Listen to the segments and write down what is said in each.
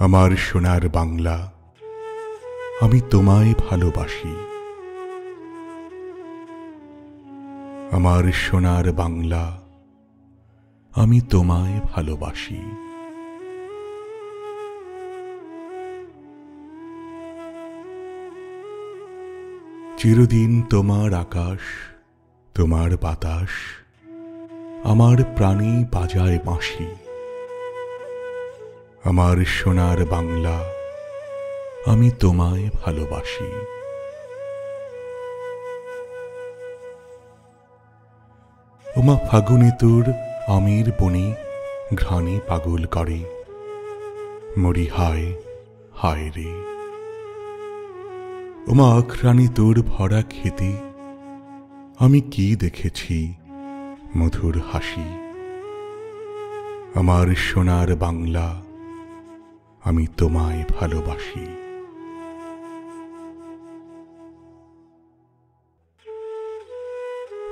আমার সোনার বাংলা, আমি তোমায় ভালোবাসি। আমার সোনার বাংলা, আমি তোমায় ভালোবাসি। চিরদিন তোমার আকাশ, তোমার বাতাস, আমার প্রাণে বাজায় বাঁশি। আমার সোনার বাংলা, আমি তোমায় ভালোবাসি। ওমা ফাগুনে তোর আমের বনে ঘ্রাণে পাগল করে, মরি হায় হায় রে। ওমা আখরানে তোর ভরা খেতে আমি কি দেখেছি মধুর হাসি। আমার সোনার বাংলা, আমি তোমায় ভালোবাসি।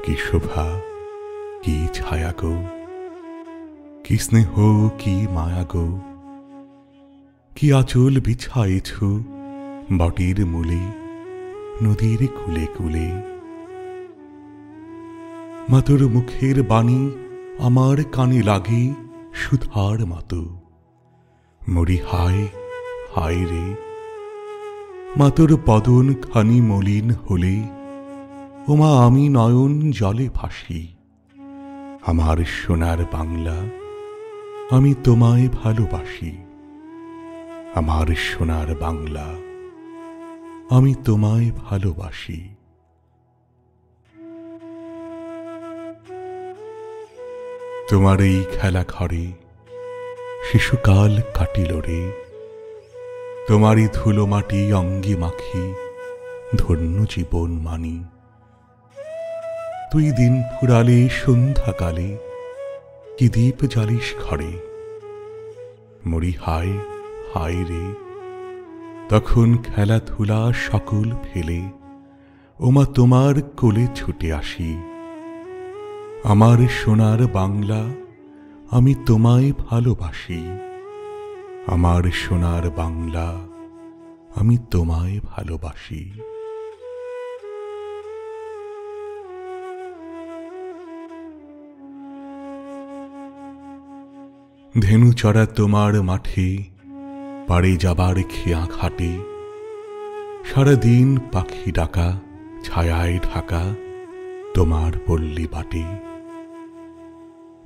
কি শোভা, কি ছায়া গো, কি স্নেহ, কি মায়া গো, কি আঁচল বিছায়েছ বটের মূলে, নদীর কূলে কূলে। মা তোর মুখের বাণী আমার কানে লাগে সুধার মতো, মরি হায় হায় রে। মা তোর বদন খানি মলিন হলে ওমা আমি নয়ন জলে ভাসি। আমার সোনার বাংলা, আমি তোমায় ভালোবাসি। আমার সোনার বাংলা, আমি তোমায় ভালোবাসি। তোমার এই খেলা ঘরে শিশুকাল কাটিল রে, তোমারই ধুলো মাটি অঙ্গে মাখি ধন্য জীবন মানি। তুই দিন ফুরালে সন্ধ্যাকালে কি দীপ জ্বালিস ঘরে, মরি হায় হায় রে। তখন খেলাধুলা সকল ফেলে ওমা তোমার কোলে ছুটে আসি। আমার সোনার বাংলা, আমি তোমায় ভালোবাসি। আমার সোনার বাংলা, আমি তোমায় ভালোবাসি। ধেনু চড়া তোমার মাঠে পাড়ে যাবার খেয়া ঘাটে, সারাদিন পাখি ডাকা ছায়ায় ঢাকা তোমার পল্লী বাটে।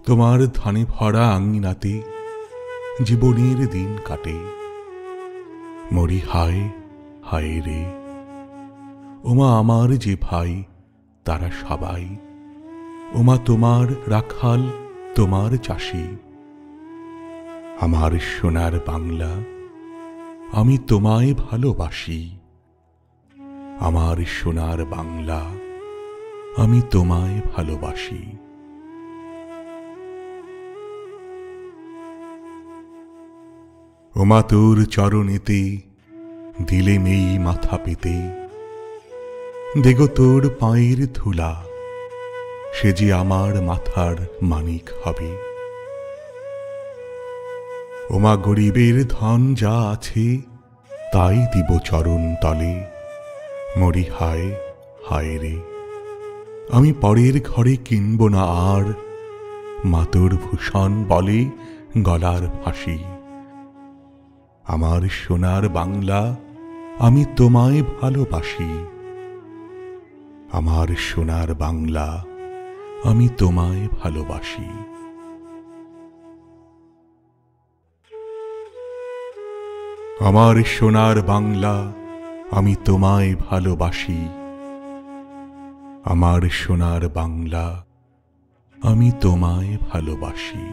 তোমার ধানে ভরা আঙিনাতে জীবনের দিন কাটে, মরি হায় হায় রে। ওমা আমার যে ভাই তারা সবাই ওমা তোমার রাখাল, তোমার চাষি। আমার সোনার বাংলা, আমি তোমায় ভালোবাসি। আমার সোনার বাংলা, আমি তোমায় ভালোবাসি। ওমা তোর চরণেতে দিলে মেই মাথা পেতে, দেগো তোর পায়ের ধুলা, সে যে আমার মাথার মানিক হবে। ওমা গরিবের ধন যা আছে তাই দিব চরণ তলে, মরি হায় হায় রে। আমি পরের ঘরে কিনব না আর মাতর ভূষণ বলে গলার ফাঁসি। আমার সোনার বাংলা, আমি তোমায় ভালোবাসি। আমার সোনার বাংলা, আমি তোমায় ভালোবাসি। আমার সোনার বাংলা, আমি তোমায় ভালোবাসি। আমার সোনার বাংলা, আমি তোমায় ভালোবাসি।